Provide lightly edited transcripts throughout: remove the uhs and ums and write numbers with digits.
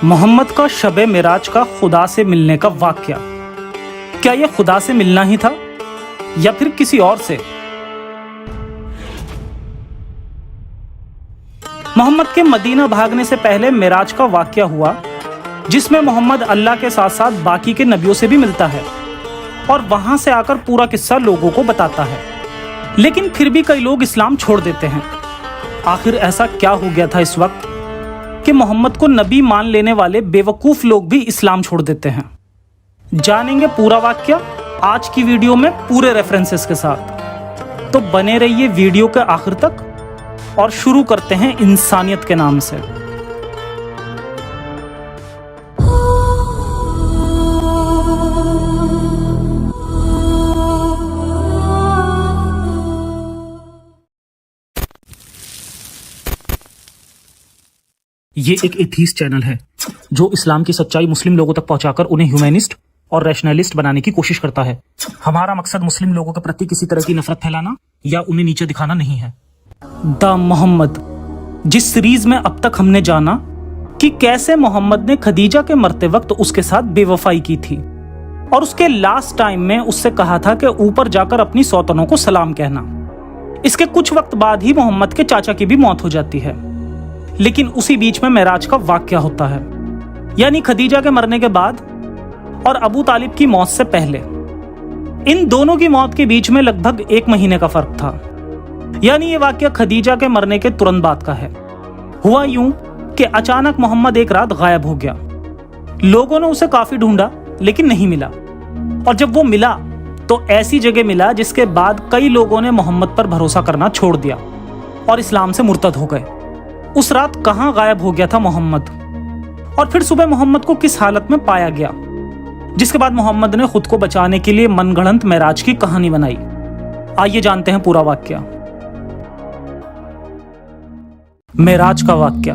मोहम्मद का शब-ए मिराज का खुदा से मिलने का वाक़या, क्या यह खुदा से मिलना ही था या फिर किसी और से? मोहम्मद के मदीना भागने से पहले मिराज का वाक़या हुआ, जिसमें मोहम्मद अल्लाह के साथ साथ बाकी के नबियों से भी मिलता है और वहां से आकर पूरा किस्सा लोगों को बताता है। लेकिन फिर भी कई लोग इस्लाम छोड़ देते हैं। आखिर ऐसा क्या हो गया था इस वक्त कि मोहम्मद को नबी मान लेने वाले बेवकूफ़ लोग भी इस्लाम छोड़ देते हैं? जानेंगे पूरा वाक़या आज की वीडियो में पूरे रेफरेंसेस के साथ। तो बने रहिए वीडियो के आखिर तक और शुरू करते हैं इंसानियत के नाम से। ये एक एथीस्ट चैनल है जो इस्लाम की सच्चाई मुस्लिम लोगों तक पहुंचाकर उन्हें ह्यूमैनिस्ट और रैशनलिस्ट बनाने की कोशिश करता है। हमारा मकसद मुस्लिम लोगों के प्रति किसी तरह की नफरत फैलाना या उन्हें नीचे दिखाना नहीं है। द मोहम्मद, जिस सीरीज में अब तक हमने जाना कि कैसे मोहम्मद ने खदीजा के मरते वक्त उसके साथ बेवफाई की थी और उसके लास्ट टाइम में उससे कहा था कि ऊपर जाकर अपनी सौतनों को सलाम कहना। इसके कुछ वक्त बाद ही मोहम्मद के चाचा की भी मौत हो जाती है, लेकिन उसी बीच में मेराज का वाक़या होता है, यानी खदीजा के मरने के बाद और अबू तालिब की मौत से पहले। इन दोनों की मौत के बीच में लगभग 1 महीने का फर्क था, यानी ये वाक़या खदीजा के मरने के तुरंत बाद का है। हुआ यूं कि अचानक मोहम्मद एक रात गायब हो गया। लोगों ने उसे काफी ढूंढा लेकिन नहीं मिला, और जब वो मिला तो ऐसी जगह मिला जिसके बाद कई लोगों ने मोहम्मद पर भरोसा करना छोड़ दिया और इस्लाम से मुर्तद हो गए। उस रात कहां गायब हो गया था मोहम्मद, और फिर सुबह मोहम्मद को किस हालत में पाया गया, जिसके बाद मोहम्मद ने खुद को बचाने के लिए मनगढ़ंत मेराज की कहानी बनाई। आइए जानते हैं पूरा वाक़या। मेराज का वाक़या।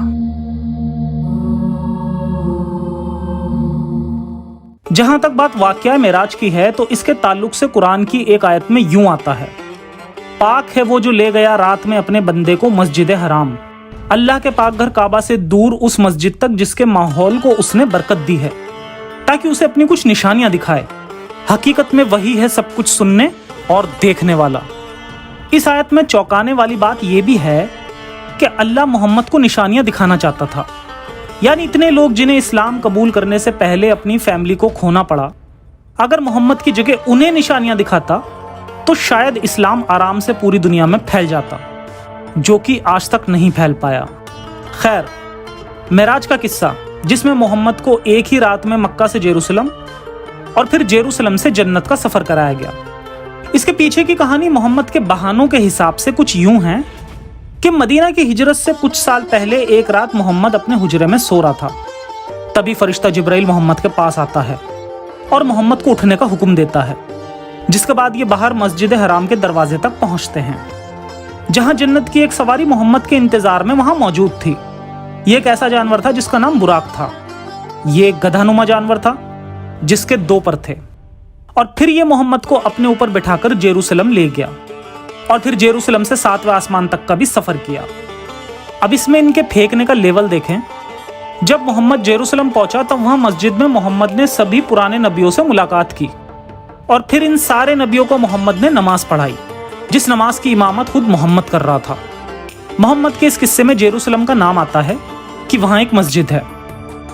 जहां तक बात वाक़या मेराज की है तो इसके ताल्लुक से कुरान की एक आयत में यूं आता है, पाक है वो जो ले गया रात में अपने बंदे को मस्जिद हराम, अल्लाह के पाक घर काबा से दूर उस मस्जिद तक जिसके माहौल को उसने बरकत दी है, ताकि उसे अपनी कुछ निशानियां दिखाए। हकीकत में वही है सब कुछ सुनने और देखने वाला। इस आयत में चौंकाने वाली बात यह भी है कि अल्लाह मोहम्मद को निशानियां दिखाना चाहता था, यानी इतने लोग जिन्हें इस्लाम कबूल करने से पहले अपनी फैमिली को खोना पड़ा, अगर मोहम्मद की जगह उन्हें निशानियां दिखाता तो शायद इस्लाम आराम से पूरी दुनिया में फैल जाता, जो कि आज तक नहीं फैल पाया। खैर, मेराज का किस्सा, जिसमें मोहम्मद को एक ही रात में मक्का से जेरूसलम और फिर जेरूसलम से जन्नत का सफर कराया गया। इसके पीछे की कहानी मोहम्मद के बहानों के हिसाब से कुछ यूं है कि मदीना की हिजरत से कुछ साल पहले एक रात मोहम्मद अपने हुजरे में सो रहा था। तभी फरिश्ता जिब्राइल मोहम्मद के पास आता है और मोहम्मद को उठने का हुक्म देता है, जिसके बाद ये बाहर मस्जिद हराम के दरवाजे तक पहुंचते हैं, जहां जन्नत की एक सवारी मोहम्मद के इंतजार में वहां मौजूद थी। ये एक ऐसा जानवर था जिसका नाम बुराक था। ये एक गधानुमा जानवर था जिसके 2 पर थे, और फिर ये मोहम्मद को अपने ऊपर बिठाकर जेरूसलम ले गया और फिर जेरूसलम से 7वें आसमान तक का भी सफर किया। अब इसमें इनके फेंकने का लेवल देखें। जब मोहम्मद जेरूसलम पहुंचा तब वहां मस्जिद में मोहम्मद ने सभी पुराने नबियों से मुलाकात की, और फिर इन सारे नबियों को मोहम्मद ने नमाज पढ़ाई, जिस नमाज की इमामत खुद मोहम्मद कर रहा था। मोहम्मद के इस किस्से में जेरूसलम का नाम आता है कि वहां एक मस्जिद है,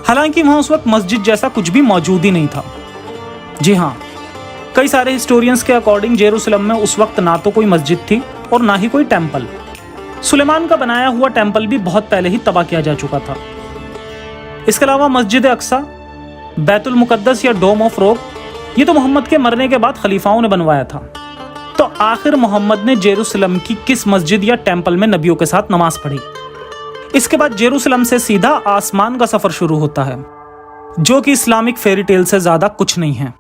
हालांकि वहां उस वक्त मस्जिद जैसा कुछ भी मौजूद ही नहीं था। जी हाँ, कई सारे हिस्टोरियंस के अकॉर्डिंग जेरूसलम में उस वक्त ना तो कोई मस्जिद थी और ना ही कोई टेम्पल। सुलेमान का बनाया हुआ टेम्पल भी बहुत पहले ही तबाह किया जा चुका था। इसके अलावा मस्जिद अक्सा, बैतुल मुकद्दस या डोम ऑफ रॉक, ये तो मोहम्मद के मरने के बाद खलीफाओं ने बनवाया था। तो आखिर मोहम्मद ने जेरूसलम की किस मस्जिद या टेम्पल में नबियों के साथ नमाज पढ़ी? इसके बाद जेरूसलम से सीधा आसमान का सफर शुरू होता है, जो कि इस्लामिक फेरी टेल से ज्यादा कुछ नहीं है।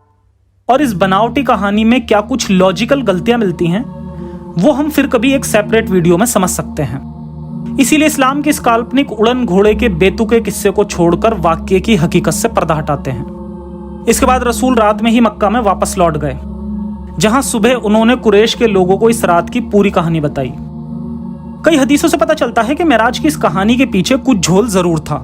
और इस बनावटी कहानी में क्या कुछ लॉजिकल गलतियां मिलती हैं, वो हम फिर कभी एक सेपरेट वीडियो में समझ सकते हैं। इसीलिए इस्लाम के इस काल्पनिक उड़न घोड़े के बेतुके किस्से को छोड़कर वाक्य की हकीकत से पर्दा हटाते हैं। इसके बाद रसूल रात में ही मक्का में वापस लौट गए, जहां सुबह उन्होंने कुरैश के लोगों को इस रात की पूरी कहानी बताई। कई हदीसों से पता चलता है कि मेराज की इस कहानी के पीछे कुछ झोल जरूर था,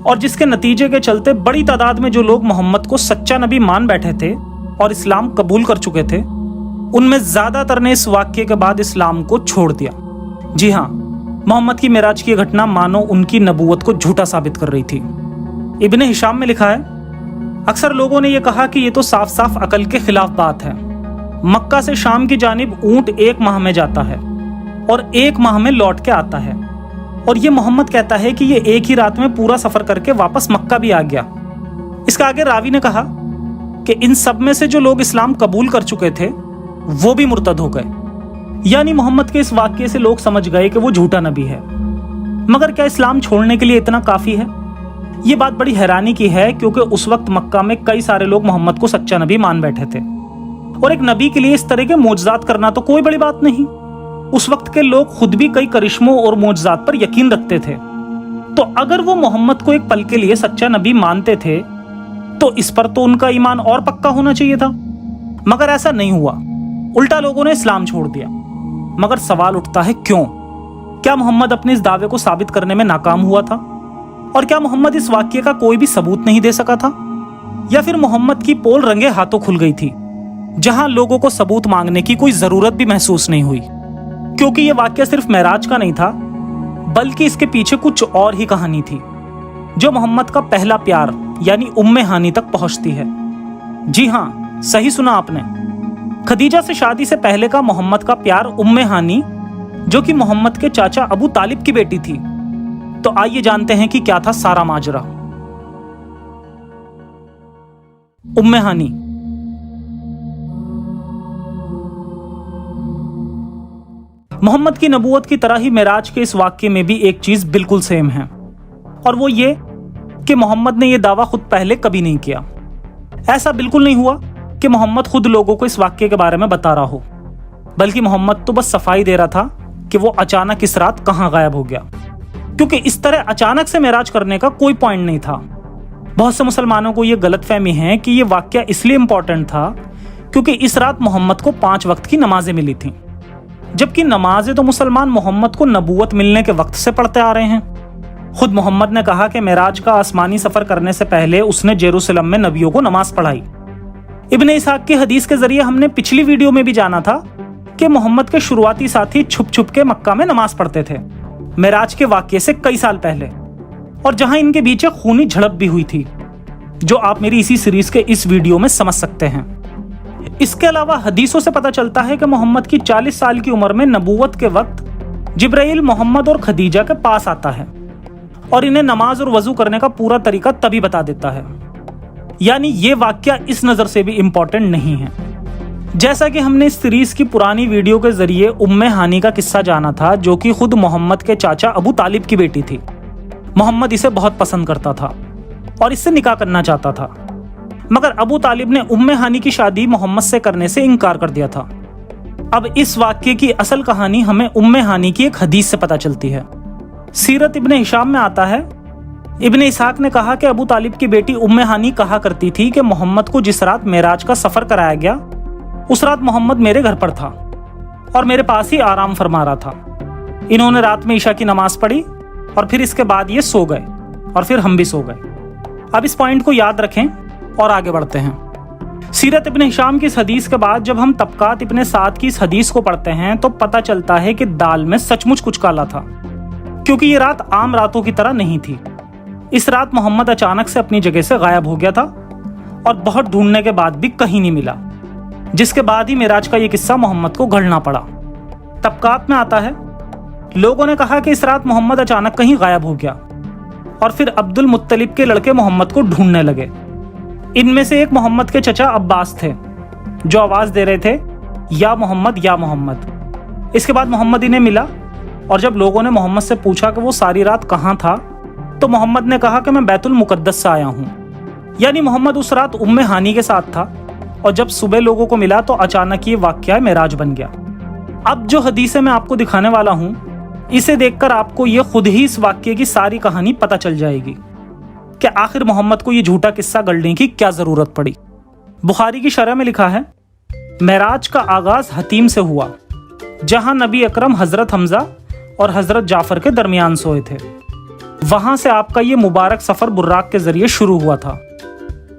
और जिसके नतीजे के चलते बड़ी तादाद में जो लोग मोहम्मद को सच्चा नबी मान बैठे थे और इस्लाम कबूल कर चुके थे, उनमें ज्यादातर ने इस वाक्ये के बाद इस्लाम को छोड़ दिया। जी हाँ, मोहम्मद की मेराज की घटना मानो उनकी नबूवत को झूठा साबित कर रही थी। इब्ने हिशाम में लिखा है, अक्सर लोगों ने यह कहा कि यह तो साफ साफ अकल के खिलाफ बात है। मक्का से शाम की जानिब ऊंट 1 माह में जाता है और 1 माह में लौट के आता है, और ये मोहम्मद कहता है कि ये एक ही रात में पूरा सफर करके वापस मक्का भी आ गया। इसका आगे रावी ने कहा कि इन सब में से जो लोग इस्लाम कबूल कर चुके थे वो भी मुर्तद हो गए। यानी मोहम्मद के इस वाक्य से लोग समझ गए कि वो झूठा नबी है। मगर क्या इस्लाम छोड़ने के लिए इतना काफी है? ये बात बड़ी हैरानी की है, क्योंकि उस वक्त मक्का में कई सारे लोग मोहम्मद को सच्चा नबी मान बैठे थे, और एक नबी के लिए इस तरह के मोजज़ात करना तो कोई बड़ी बात नहीं। उस वक्त के लोग खुद भी कई करिश्मों और मोजज़ात पर यकीन रखते थे। तो अगर वो मोहम्मद को एक पल के लिए सच्चा नबी मानते थे तो इस पर तो उनका ईमान और पक्का होना चाहिए था। मगर ऐसा नहीं हुआ, उल्टा लोगों ने इस्लाम छोड़ दिया। मगर सवाल उठता है, क्यों? क्या मोहम्मद अपने इस दावे को साबित करने में नाकाम हुआ था? और क्या मोहम्मद इस वाक्य का कोई भी सबूत नहीं दे सका था? या फिर मोहम्मद की पोल रंगे हाथों खुल गई थी, जहां लोगों को सबूत मांगने की कोई जरूरत भी महसूस नहीं हुई? क्योंकि यह वाक्य सिर्फ मेराज का नहीं था, बल्कि इसके पीछे कुछ और ही कहानी थी, जो मोहम्मद का पहला प्यार यानी उम्मे हानी तक पहुंचती है। जी हां, सही सुना आपने। खदीजा से शादी से पहले का मोहम्मद का प्यार उम्मे हानी, जो कि मोहम्मद के चाचा अबू तालिब की बेटी थी। तो आइए जानते हैं कि क्या था सारा माजरा। उम्मे हानी। मोहम्मद की नबूवत की तरह ही मेराज के इस वाक्य में भी एक चीज बिल्कुल सेम है, और वो ये कि मोहम्मद ने यह दावा खुद पहले कभी नहीं किया। ऐसा बिल्कुल नहीं हुआ कि मोहम्मद खुद लोगों को इस वाक्य के बारे में बता रहा हो, बल्कि मोहम्मद तो बस सफाई दे रहा था कि वो अचानक इस रात कहां गायब हो गया, क्योंकि इस तरह अचानक से मेराज करने का कोई पॉइंट नहीं था। बहुत से मुसलमानों को यह गलतफहमी है कि यह वाक्य इसलिए इंपॉर्टेंट था क्योंकि इस रात मोहम्मद को 5 वक्त की नमाजें मिली थीं, जबकि नमाजें तो मुसलमान मोहम्मद को नबूवत मिलने के वक्त से पढ़ते आ रहे हैं। खुद मोहम्मद ने कहा कि मेराज का आसमानी सफर करने से पहले उसने जेरूसलम में नबियों को नमाज पढ़ाई। इब्ने इसहाक की हदीस के जरिए हमने पिछली वीडियो में भी जाना था कि मोहम्मद के शुरुआती साथी छुप छुप के मक्का में नमाज पढ़ते थे, मेराज के वाक्य से कई साल पहले, और जहां इनके बीच एक खूनी झड़प भी हुई थी, जो आप मेरी इसी सीरीज के इस वीडियो में समझ सकते हैं। इसके अलावा हदीसों से पता चलता है कि मोहम्मद की 40 साल की उम्र में नबूवत के वक्त जिब्राइल मोहम्मद और खदीजा के पास आता है और इन्हें नमाज और वजू करने का पूरा तरीका तभी बता देता है। यानी ये वाक्य इस नजर से भी इंपॉर्टेंट नहीं है। जैसा कि हमने इस सीरीज की पुरानी वीडियो के जरिए उम्मे हानी का किस्सा जाना था, जो कि खुद मोहम्मद के चाचा अबू तालिब की बेटी थी। मोहम्मद इसे बहुत पसंद करता था और इससे निकाह करना चाहता था, मगर अबू तालिब ने उम्मे हानी की शादी मोहम्मद से करने से इनकार कर दिया था। अब इस वाक्य की असल कहानी हमें उम्मे हानी की एक हदीस से पता चलती है। सीरत इब्ने हिशाम में आता है, इब्ने इसहाक ने कहा कि अबू तालिब की बेटी उम्मे हानी कहा करती थी कि मोहम्मद को जिस रात मेराज का सफर कराया गया, उस रात मोहम्मद मेरे घर पर था और मेरे पास ही आराम फरमा रहा था। इन्होंने रात में ईशा की नमाज पढ़ी और फिर इसके बाद ये सो गए और फिर हम भी सो गए। अब इस पॉइंट को याद रखें और आगे बढ़ते हैं। सीरत इब्ने हिशाम की इस हदीस के बाद जब हम तबकात इब्ने साद की इस हदीस को पढ़ते हैं तो पता चलता है कि दाल में सचमुच कुछ काला था, क्योंकि ये रात आम रातों की तरह नहीं थी। इस रात मोहम्मद अचानक से अपनी जगह से गायब हो गया था और बहुत ढूंढने के बाद भी कहीं नहीं मिला, जिसके बाद ही मेराज का ये किस्सा मोहम्मद को गढ़ना पड़ा। तबकात में आता है, लोगों ने कहा कि इस रात मोहम्मद अचानक कहीं गायब हो गया और फिर अब्दुल मुत्तलिब के लड़के मोहम्मद को ढूंढने लगे। इनमें से एक मोहम्मद के चचा अब्बास थे, जो आवाज दे रहे थे, या मोहम्मद या मोहम्मद। इसके बाद मोहम्मद इन्हें मिला और जब लोगों ने मोहम्मद से पूछा कि वो सारी रात कहाँ था, तो मोहम्मद ने कहा कि मैं बैतुल मुकद्दस से आया हूँ। यानी मोहम्मद उस रात उम्मे हानी के साथ था और जब सुबह लोगों को मिला तो अचानक ये वाक़या मेराज बन गया। अब जो हदीसें मैं आपको दिखाने वाला हूँ, इसे देखकर आपको ये खुद ही इस वाक़ये की सारी कहानी पता चल जाएगी कि आखिर मोहम्मद को ये झूठा किस्सा गढ़ने की क्या जरूरत पड़ी। बुखारी की शरह में लिखा है, मेराज का आगाज हतीम से हुआ, जहां नबी अकरम हजरत हमजा और हजरत जाफर के दरमियान सोए थे। वहां से आपका ये मुबारक सफर बुर्राक के जरिए शुरू हुआ था।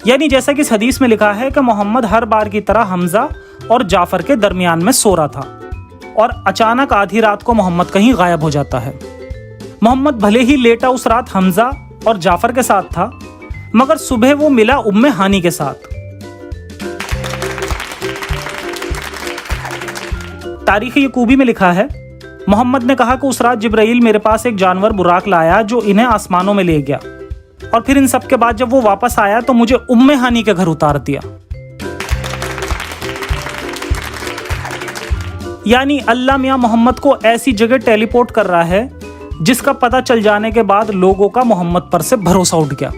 यानी जैसा कि इस हदीस में लिखा है कि मोहम्मद हर बार की तरह हमजा और जाफर के दरमियान में सो रहा था और अचानक आधी रात को मोहम्मद कहीं गायब हो जाता है। मोहम्मद भले ही लेटा उस रात हमजा और जाफर के साथ था, मगर सुबह वो मिला उम्मे हानी के साथ। तारीख यकूबी में लिखा है, मोहम्मद ने कहा कि उस रात जिब्राइल मेरे पास एक जानवर बुराक लाया जो इन्हें आसमानों में ले गया, और फिर इन सब के बाद जब वो वापस आया तो मुझे उम्मे हानी के घर उतार दिया। यानी अल्लाह मियां मोहम्मद को ऐसी जगह टेलीपोर्ट कर रहा है जिसका पता चल जाने के बाद लोगों का मोहम्मद पर से भरोसा उठ गया।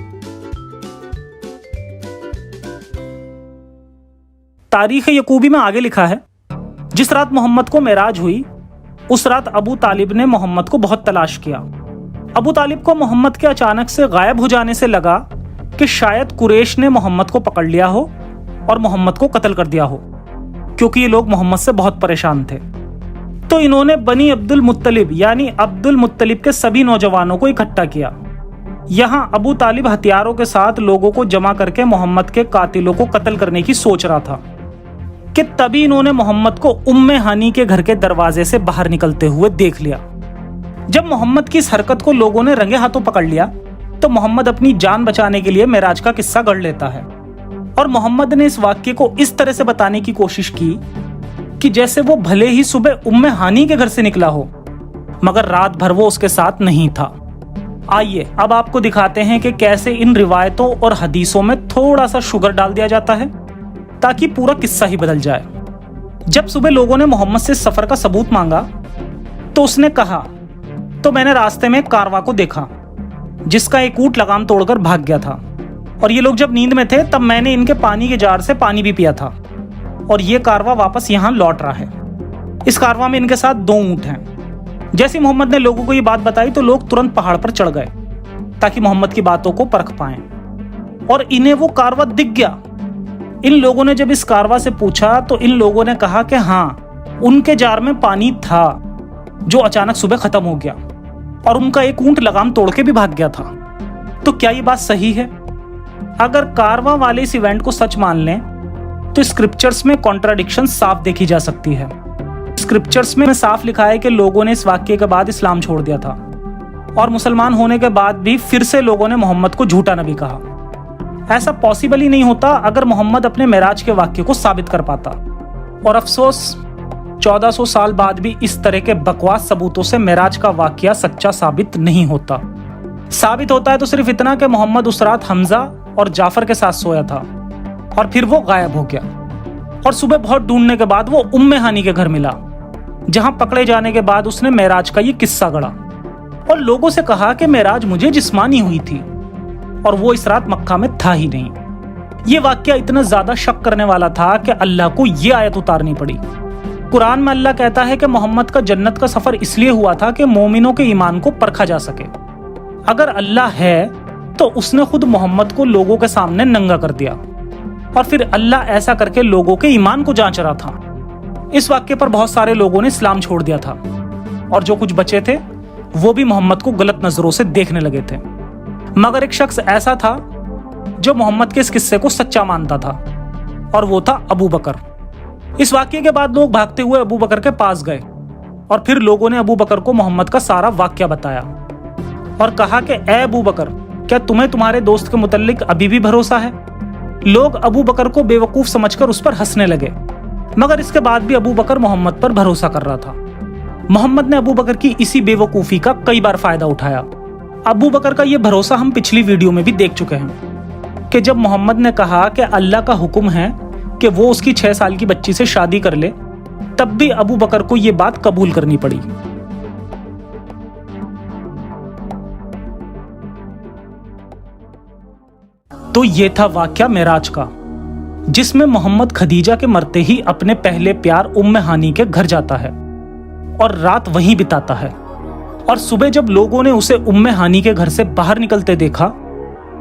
तारीख यकूबी में आगे लिखा है, जिस रात मोहम्मद को मेराज हुई उस रात अबू तालिब ने मोहम्मद को बहुत तलाश किया। अबू तालिब को मोहम्मद के अचानक से गायब हो जाने से लगा कि शायद कुरैश ने मोहम्मद को पकड़ लिया हो और मोहम्मद को कत्ल कर दिया हो, क्योंकि ये लोग मोहम्मद से बहुत परेशान थे। तो इन्होंने बनी अब्दुल मुत्तलिब यानी अब्दुल मुत्तलिब के सभी नौजवानों को इकट्ठा किया। यहाँ अबू तालिब हथियारों के साथ लोगों को जमा करके मोहम्मद के कातिलों को कत्ल करने की सोच रहा था कि तभी इन्होंने मोहम्मद को उम्मे हानी के घर के दरवाजे से बाहर निकलते हुए देख लिया। जब मोहम्मद की इस हरकत को लोगों ने रंगे हाथों पकड़ लिया तो मोहम्मद अपनी जान बचाने के लिए मेराज का किस्सा गढ़ लेता है, और मोहम्मद ने इस वाक्य को इस तरह से बताने की कोशिश की कि जैसे वो भले ही सुबह उम्मे हानी के घर से निकला हो, मगर रात भर वो उसके साथ नहीं था। आइए अब आपको दिखाते हैं कि कैसे इन रिवायतों और हदीसों में थोड़ा सा शुगर डाल दिया जाता है ताकि पूरा किस्सा ही बदल जाए। जब सुबह लोगों ने मोहम्मद से सफर का सबूत मांगा तो उसने कहा, तो मैंने रास्ते में एक कारवा को देखा जिसका एक ऊंट लगाम तोड़कर भाग गया था, और ये लोग जब नींद में थे तब मैंने इनके पानी के जार से पानी भी पिया था, और ये कारवा वापस यहाँ लौट रहा है। इस कारवा में इनके साथ 2 ऊंट हैं। जैसे मोहम्मद ने लोगों को ये बात बताई तो लोग तुरंत पहाड़ पर चढ़ गए ताकि मोहम्मद की बातों को परख पाएं, और इन्हें वो कारवा दिख गया। इन लोगों ने जब इस कारवा से पूछा तो इन लोगों ने कहा कि हाँ, उनके जार में पानी था जो अचानक सुबह खत्म हो गया, और उनका एक ऊंट लगाम तोड़ के भी भाग गया था। तो क्या ये बात सही है? अगर कारवा वाले इस इवेंट को सच मान लें तो स्क्रिप्चर्स में कॉन्ट्राडिक्शन साफ देखी जा सकती है। स्क्रिप्चर्स में साफ लिखा है कि लोगों ने इस वाक्य के बाद इस्लाम छोड़ दिया था, और मुसलमान होने के बाद भी फिर से लोगों ने मोहम्मद को झूठा नबी कहा। ऐसा पॉसिबल ही नहीं होता अगर मोहम्मद अपने मेराज के वाक्य को साबित कर पाता। और अफसोस 1400 साल बाद भी इस तरह के बकवास सबूतों से मेराज का वाकया सच्चा साबित नहीं होता। साबित होता है तो सिर्फ इतना कि मोहम्मद उस रात हमजा और जाफर के साथ सोया था और फिर वो गायब हो गया, और सुबह बहुत ढूंढने के बाद वो उम्मे हानी के घर मिला, जहां पकड़े जाने के बाद उसने मेराज का ये किस्सा गढ़ा और लोगों से कहा कि मेराज मुझे जिस्मानी हुई थी और वो इस रात मक्का में था ही नहीं। ये वाकया इतना ज्यादा शक करने वाला था कि अल्लाह को ये आयत उतारनी पड़ी। कुरान में अल्लाह कहता है कि मोहम्मद का जन्नत का सफर इसलिए हुआ था कि मोमिनों के ईमान को परखा जा सके। अगर अल्लाह है तो उसने खुद मोहम्मद को लोगों के सामने नंगा कर दिया, और फिर अल्लाह ऐसा करके लोगों के ईमान को जांच रहा था। इस वाक्य पर बहुत सारे लोगों ने इस्लाम छोड़ दिया था, और जो कुछ बचे थे वो भी मोहम्मद को गलत नजरों से देखने लगे थे। मगर एक शख्स ऐसा था जो मोहम्मद के इस किस्से को सच्चा मानता था, और वो था अबू बकर। इस वाक्य के बाद लोग भागते हुए अबू बकर के पास गए, और फिर लोगों ने अबू बकर को मोहम्मद का सारा वाक्या बताया और कहा कि ए अबू बकर, क्या तुम्हें तुम्हारे दोस्त के मुतल्लिक अभी भी भरोसा है? लोग अबू बकर को बेवकूफ समझकर उस पर हंसने लगे, मगर इसके बाद भी अबू बकर मोहम्मद पर भरोसा कर रहा था। मोहम्मद ने अबू बकर की इसी बेवकूफी का कई बार फायदा उठाया। अबू बकर का यह भरोसा हम पिछली वीडियो में भी देख चुके हैं कि जब मोहम्मद ने कहा कि अल्लाह का हुक्म है कि वो उसकी 6 साल की बच्ची से शादी कर ले, तब भी अबू बकर को यह बात कबूल करनी पड़ी। तो ये था वाकया मेराज का, जिसमें मोहम्मद खदीजा के मरते ही अपने पहले प्यार उम्मे हानी के घर जाता है और रात वहीं बिताता है। और सुबह जब लोगों ने उसे उम्मे हानी के घर से बाहर निकलते देखा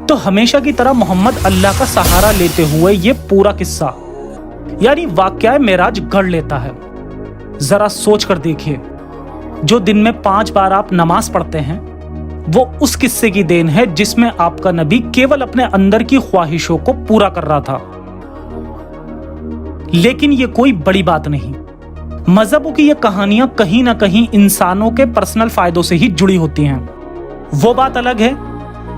तो हमेशा की तरह मोहम्मद अल्लाह का सहारा लेते हुए ये पूरा किस्सा यानी वाकया मेराज गढ़ लेता है। जरा सोच कर देखिए, जो दिन में 5 बार आप नमाज पढ़ते हैं वो उस किस्से की देन है जिसमें आपका नबी केवल अपने अंदर की ख्वाहिशों को पूरा कर रहा था। लेकिन ये कोई बड़ी बात नहीं। मजहबों की ये कहानियां कहीं ना कहीं इंसानों के पर्सनल फायदों से ही जुड़ी होती हैं। वो बात अलग है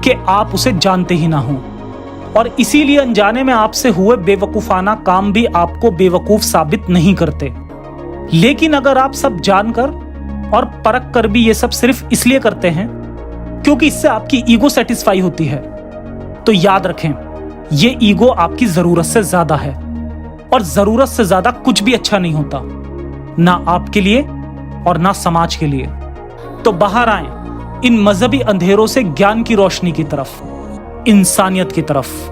कि आप उसे जानते ही ना हो, और इसीलिए अनजाने में आपसे हुए बेवकूफाना काम भी आपको बेवकूफ साबित नहीं करते। लेकिन अगर आप सब जानकर और परख कर भी ये सब सिर्फ इसलिए करते हैं क्योंकि इससे आपकी ईगो सेटिस्फाई होती है, तो याद रखें, ये ईगो आपकी जरूरत से ज्यादा है, और जरूरत से ज्यादा कुछ भी अच्छा नहीं होता, ना आपके लिए और ना समाज के लिए। तो बाहर आएं इन मजहबी अंधेरों से ज्ञान की रोशनी की तरफ, इंसानियत की तरफ,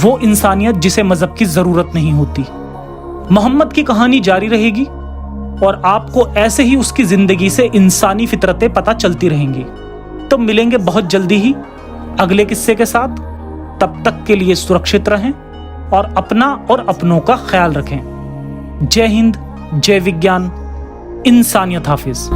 वो इंसानियत जिसे मजहब की जरूरत नहीं होती। मोहम्मद की कहानी जारी रहेगी और आपको ऐसे ही उसकी जिंदगी से इंसानी फितरतें पता चलती रहेंगी। तो मिलेंगे बहुत जल्दी ही अगले किस्से के साथ। तब तक के लिए सुरक्षित रहें और अपना और अपनों का ख्याल रखें। जय हिंद, जय विज्ञान, इंसानियत हाफिज।